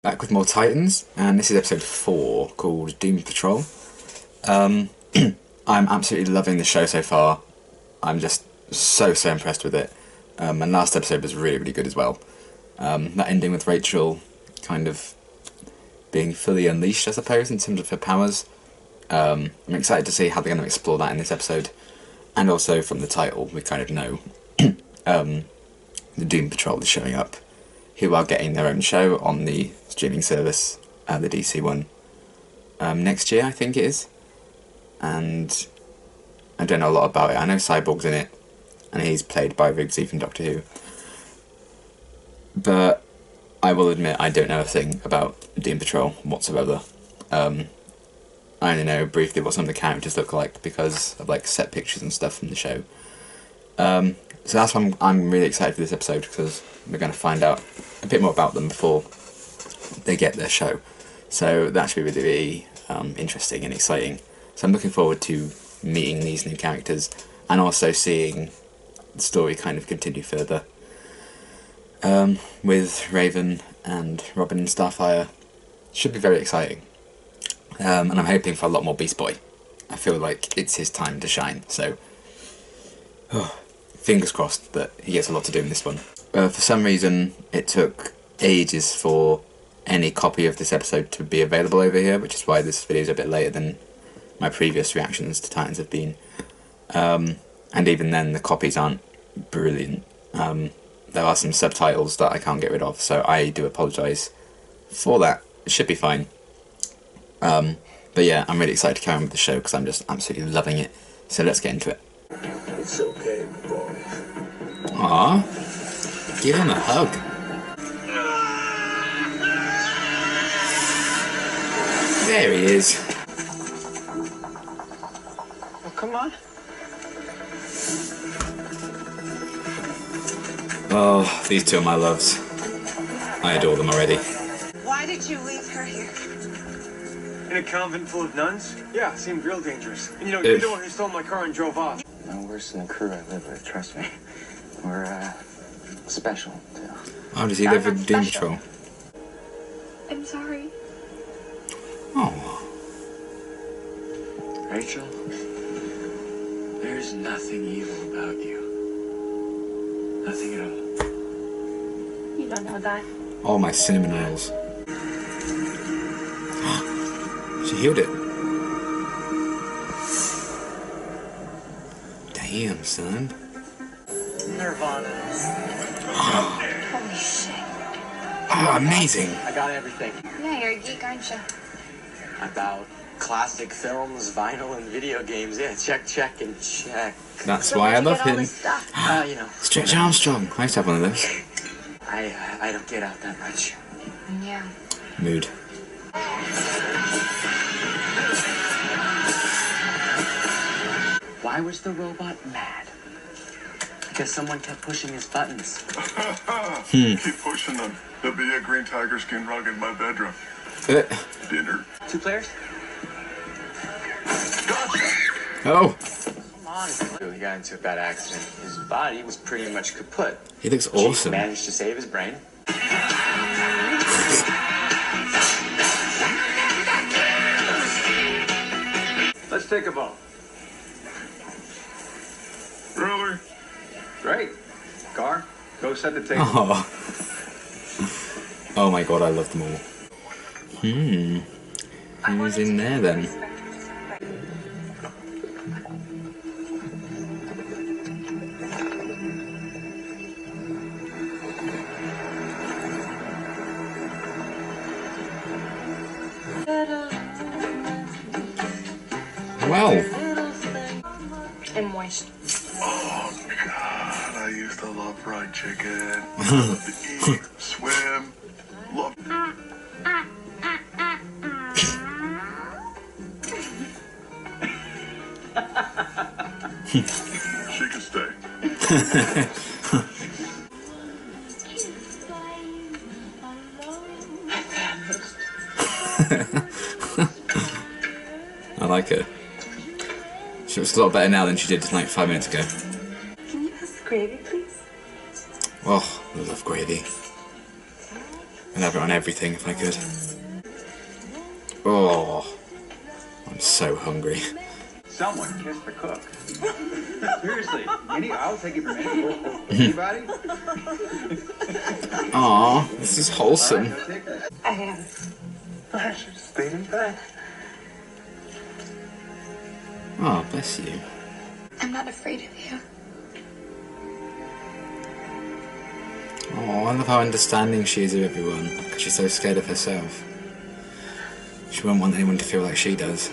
Back with more Titans, and this is episode 4 called Doom Patrol. I'm absolutely loving the show so far. I'm just so impressed with it. And last episode was really good as well. That ending with Rachel kind of being fully unleashed, I suppose, in terms of her powers. I'm excited to see how they're going to explore that in this episode. And also from the title, we kind of know the Doom Patrol is showing up, who are getting their own show on the streaming service, the DC one, next year, I think it is. And I don't know a lot about it. I know Cyborg's in it, and he's played by Rigsy from Doctor Who. But I will admit I don't know a thing about Doom Patrol whatsoever. I only know briefly what some of the characters look like because of like set pictures and stuff from the show. So that's why I'm really excited for this episode, because we're going to find out a bit more about them before they get their show. So that should be really interesting and exciting. So I'm looking forward to meeting these new characters and also seeing the story kind of continue further. With Raven and Robin and Starfire. Should be very exciting. And I'm hoping for a lot more Beast Boy. I feel like it's his time to shine, so fingers crossed that he gets a lot to do in this one. For some reason, it took ages for any copy of this episode to be available over here, which is why this video is a bit later than my previous reactions to Titans have been. And even then, the copies aren't brilliant. There are some subtitles that I can't get rid of, so I do apologise for that. It should be fine. But yeah, I'm really excited to carry on with the show because I'm just absolutely loving it. So let's get into it. It's okay, boy. Aww. Give him a hug. There he is. Well, come on. Oh, these two are my loves. I adore them already. Why did you leave her here? In a convent full of nuns? Yeah, seemed real dangerous. And you know, you're the one who stole my car and drove off. No worse than the crew I live with, trust me. We're, special, too. Oh, does he live with Doom Patrol? I'm sorry. Oh. Rachel, there's nothing evil about you. Nothing at all. You don't know that. All my cinnamon rolls. She healed it. Damn, son. Nirvana. Holy shit. Oh, amazing. I got everything. Yeah, you're a geek, aren't you? About classic films, vinyl, and video games. Yeah, check, and check. That's So why I where'd you love get all him. this stuff? You know. Stretch Armstrong. I used to have one of those. I don't get out that much. Yeah. Mood. Why was the robot mad? Because someone kept pushing his buttons. Keep pushing them. There'll be a green tiger skin rug in my bedroom. Dinner. 2 players? Oh, Come on. He got into a bad accident. His body was pretty much kaput. he looks Chief awesome. managed to save his brain. Let's take a vote. Really? Great. Car, go set the table. Oh. Oh my god, I love them all. Who's in there then? Well, And moist. Oh, God. I used to love fried chicken. Love to eat, swim. Love. She can stay. I like her. She looks a lot better now than she did like 5 minutes ago. Can you pass the gravy, please? Oh, I love gravy. I'd have it on everything if I could. Oh, I'm so hungry. Someone kissed the cook. Seriously, I'll take it from anybody. Aw, this is wholesome. I am. I should have stayed in bed. Oh, bless you. I'm not afraid of you. Oh, I love how understanding she is of everyone, because she's so scared of herself. She won't want anyone to feel like she does.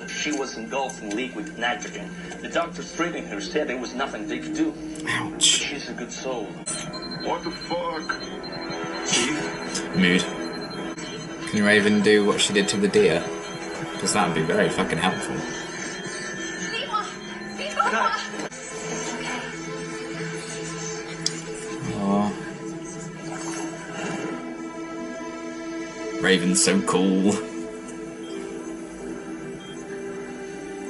She was engulfed in liquid nitrogen. The doctors treating her said there was nothing they could do. Ouch. She's a good soul. What the fuck? Chief? Mood. Can Raven do what she did to the deer? Because that would be very fucking helpful. Aww. Raven's so cool.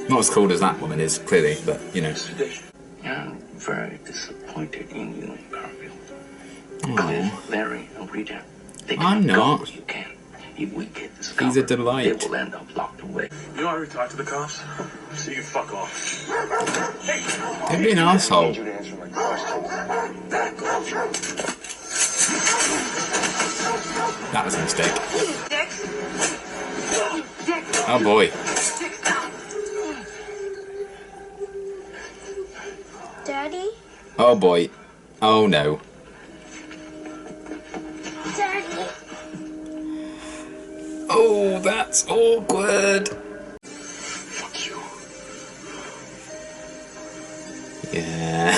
Not as cool as that woman is, clearly, but you know. I'm very disappointed in you, Garfield. Aww. Cliff, Larry, and Rita. They I'm can't go not. where you can. If we get this He's a delight. They will end up locked away. You already talked to the cops? So you can fuck off. Don't be an asshole. You to answer my questions. That was a mistake. Dick. Dick. Oh boy. Dick, stop. Daddy? Oh boy. Oh no. Daddy. Oh, that's awkward. Fuck you. Yeah.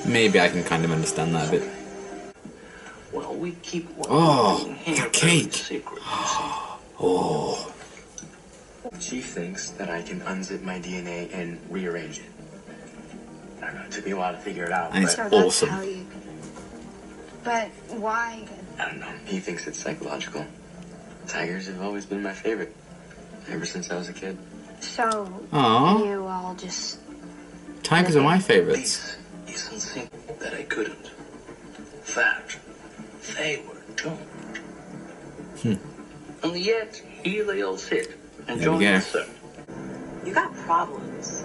Maybe I can kind of understand that a bit. Well, we keep Oh, here that cake. secret. Oh. Chief thinks that I can unzip my DNA and rearrange it. I don't know, it took me a while to figure it out, And it's but So awesome. that's how you... But why? I don't know. He thinks it's psychological. Tigers have always been my favorite, ever since I was a kid. So Aw. you all just... Tigers are my favourites. This isn't simple that I couldn't. Fact, they were doomed. And yet, here they all sit, enjoying go. the sun. You got problems.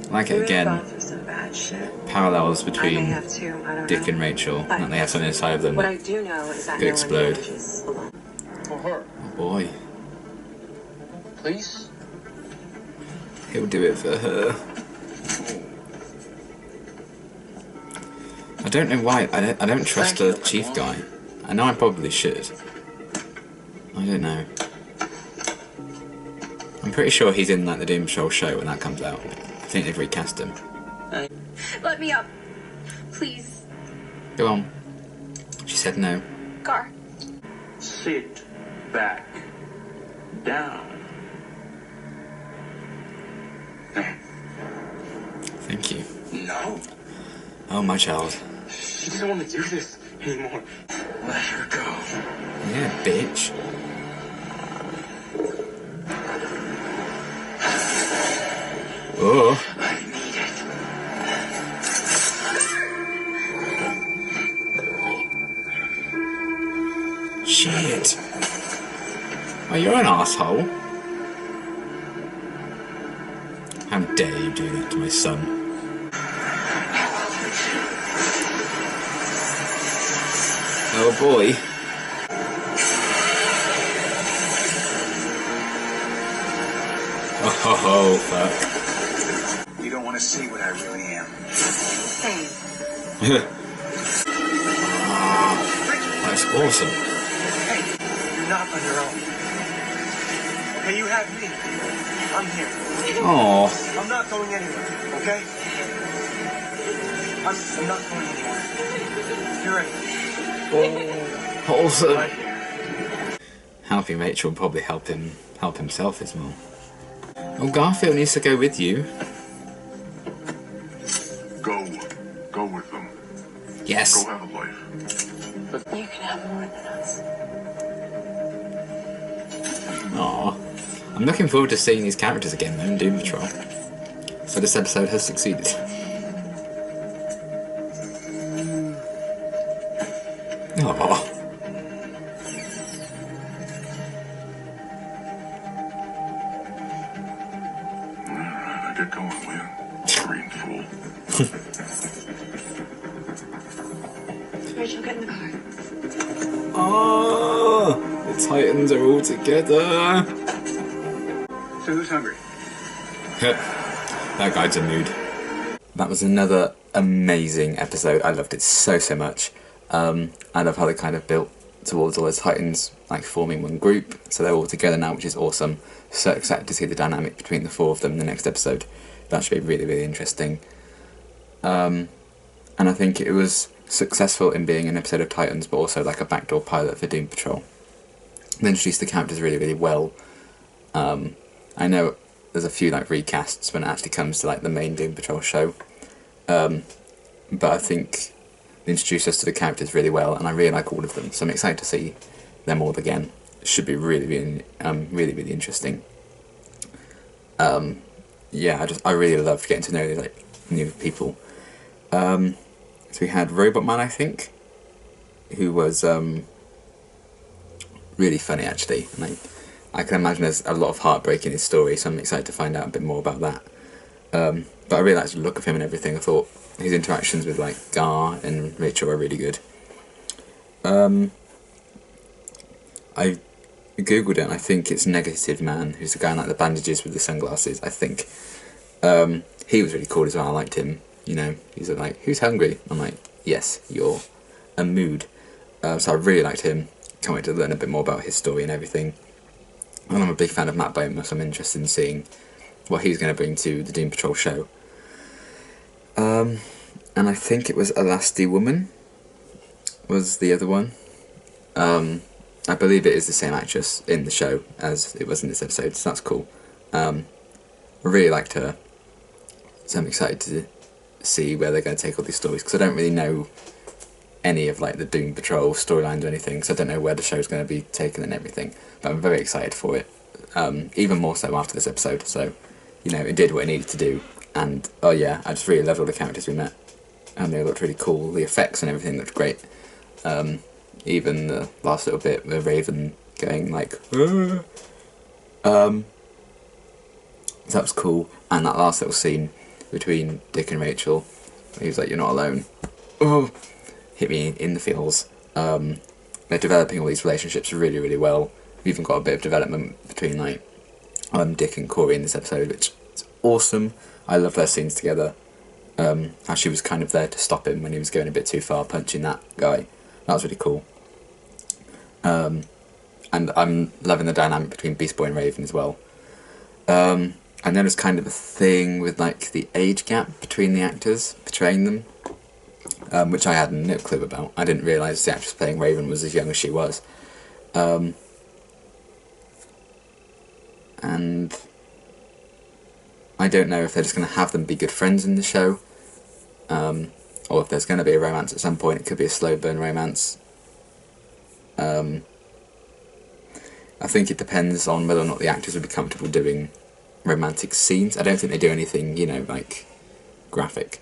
Like it You're again. going through some bad shit. Parallels I may between have too. I don't Dick know. and Rachel, But and they have something inside of them. What I do know is that Could no explode. one manages alone. For her. Oh boy. Please? He'll do it for her. I don't know why. I don't trust the chief guy. I know I probably should. I don't know. I'm pretty sure he's in like the Doom Patrol show when that comes out. I think they've recast him. Let me up. Please. Go on. She said no. Gar. Sit back. Down. Thank you. No. Oh, my child. She doesn't want to do this anymore. Let her go. Yeah, bitch. Oh. I need it. Shit. Oh, you're an asshole. How dare you do that to my son? Oh boy. Oh, fuck. You don't want to see what I really am. Hey, That's awesome. Hey, you're not on your own. Okay, you have me. I'm here. Oh, I'm not going anywhere, okay? I'm not going anywhere. You're right. wholesome. Right here. Helping Rachel will probably help himself as well. Oh, Garfield needs to go with you. Go with them. Yes. Go have a life. you can have more than us. Aw. I'm looking forward to seeing these characters again though in Doom Patrol. So this episode has succeeded. Oh. Get going, will you? Green fool. Rachel, get in the car. Oh, the Titans are all together. So who's hungry? That guy's a mood. That was another amazing episode. I loved it so much. I love how they kind of built towards all those Titans like forming one group, so they're all together now, which is awesome. So excited to see the dynamic between the four of them in the next episode. That should be really, really interesting. And I think it was successful in being an episode of Titans, but also like a backdoor pilot for Doom Patrol. They introduced the characters really, really well. I know there's a few like recasts when it actually comes to like the main Doom Patrol show, but I think they introduced us to the characters really well, and I really like all of them. So I'm excited to see them all again. It should be really, really interesting. Yeah, I really loved getting to know these like new people. So we had Robot Man, I think, who was really funny actually, and I can imagine there's a lot of heartbreak in his story, so I'm excited to find out a bit more about that. But I really liked the look of him and everything. I thought his interactions with like Gar and Rachel were really good. I googled it and I think it's Negative Man, who's the guy in like the bandages with the sunglasses, I think. He was really cool as well. I liked him. You know, he's like, who's hungry? I'm like, yes, you're a mood. So I really liked him. Can't wait to learn a bit more about his story and everything. And I'm a big fan of Matt Bomer, so I'm interested in seeing what he's going to bring to the Doom Patrol show. And I think it was Elasti Woman was the other one. I believe it is the same actress in the show as it was in this episode, so that's cool. I really liked her, so I'm excited to see where they're going to take all these stories, because I don't really know any of like the Doom Patrol storylines or anything, so I don't know where the show's going to be taken and everything, but I'm very excited for it, even more so after this episode. So, you know, it did what it needed to do, and oh yeah, I just really loved all the characters we met, and they looked really cool. The effects and everything looked great. Even the last little bit with Raven going like so that was cool. And that last little scene between Dick and Rachel, he was like, you're not alone, oh, hit me in the feels. They're developing all these relationships really, really well. We've even got a bit of development between like Dick and Corey in this episode, which is awesome. I love their scenes together. How she was kind of there to stop him when he was going a bit too far, punching that guy. That was really cool. And I'm loving the dynamic between Beast Boy and Raven as well. I know there's kind of a thing with like the age gap between the actors portraying them, which I had no clue about. I didn't realise the actress playing Raven was as young as she was. And I don't know if they're just going to have them be good friends in the show, or if there's going to be a romance at some point. It could be a slow burn romance. I think it depends on whether or not the actors would be comfortable doing romantic scenes. I don't think they do anything, you know, like graphic,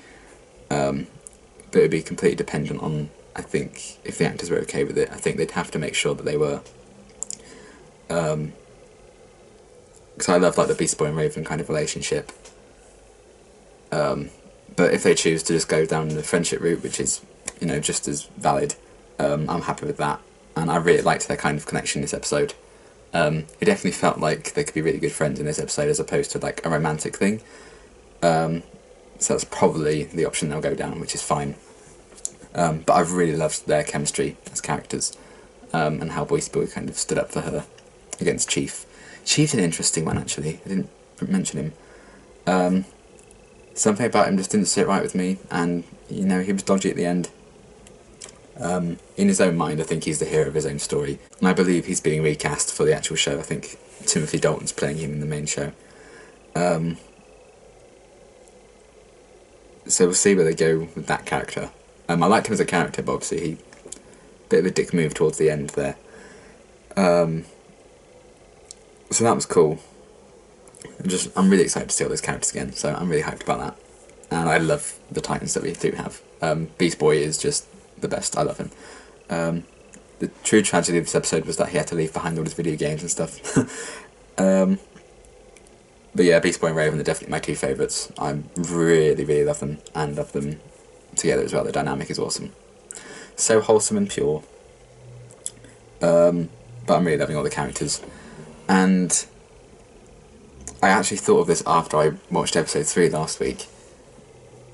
but it would be completely dependent on, I think, if the actors were okay with it. I think they'd have to make sure that they were, because I love like the Beast Boy and Raven kind of relationship, but if they choose to just go down the friendship route, which is, you know, just as valid, I'm happy with that. And I really liked their kind of connection in this episode. It definitely felt like they could be really good friends in this episode as opposed to like a romantic thing. So that's probably the option they'll go down, which is fine. But I've really loved their chemistry as characters, and how Beast Boy kind of stood up for her against Chief. Chief's an interesting one actually, I didn't mention him. Something about him just didn't sit right with me, and you know, he was dodgy at the end. In his own mind, I think he's the hero of his own story, and I believe he's being recast for the actual show. I think Timothy Dalton's playing him in the main show. So we'll see where they go with that character. I liked him as a character, but obviously he bit of a dick move towards the end there. So that was cool. I'm really excited to see all those characters again, so I'm really hyped about that. And I love the Titans that we do have. Beast Boy is just the best. I love him. The true tragedy of this episode was that he had to leave behind all his video games and stuff. But yeah, Beast Boy and Raven are definitely my two favourites. I really, really love them, and love them together as well. The dynamic is awesome. So wholesome and pure. But I'm really loving all the characters. And I actually thought of this after I watched episode 3 last week.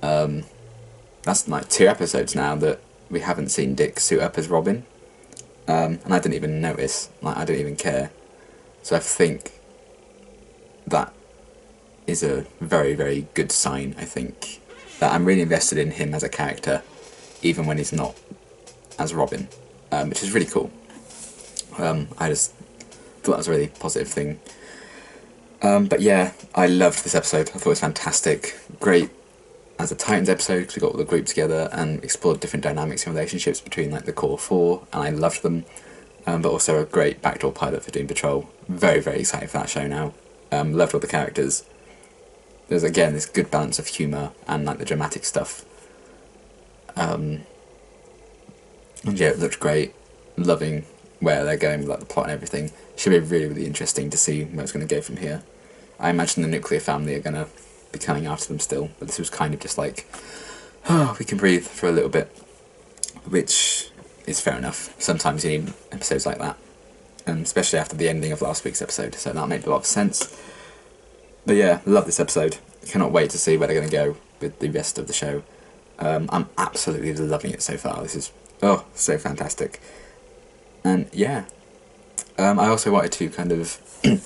That's like 2 episodes now that we haven't seen Dick suit up as Robin. And I didn't even notice, like I didn't even care. So I think that is a very, very good sign, I think. That I'm really invested in him as a character, even when he's not as Robin, which is really cool. I just thought that was a really positive thing. But yeah, I loved this episode. I thought it was fantastic. Great as a Titans episode, because we got all the group together and explored different dynamics and relationships between like the core 4, and I loved them. But also a great backdoor pilot for Doom Patrol. Very, very excited for that show now. Loved all the characters. There's again this good balance of humour and like the dramatic stuff. And yeah, it looked great. Loving where they're going with like the plot and everything. Should be really, really interesting to see where it's going to go from here. I imagine the nuclear family are going to be coming after them still, but this was kind of just like, oh, we can breathe for a little bit, which is fair enough. Sometimes you need episodes like that, especially after the ending of last week's episode, so that made a lot of sense. But yeah, love this episode. Cannot wait to see where they're going to go with the rest of the show. I'm absolutely loving it so far. This is, oh, so fantastic. And yeah, I also wanted to kind of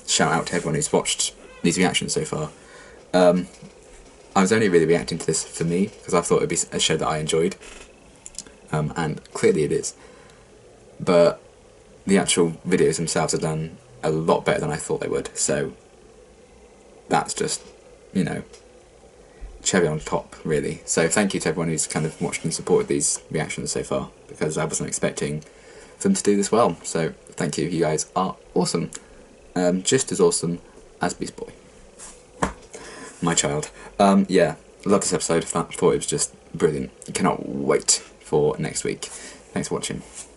shout out to everyone who's watched these reactions so far. I was only really reacting to this for me, because I thought it would be a show that I enjoyed. And clearly it is. But the actual videos themselves are done a lot better than I thought they would, so that's just, you know, cherry on top, really. So thank you to everyone who's kind of watched and supported these reactions so far, because I wasn't expecting them to do this well. So thank you, you guys are awesome. Just as awesome as Beast Boy, my child. Yeah, love this episode. I thought it was just brilliant. Cannot wait for next week. Thanks for watching.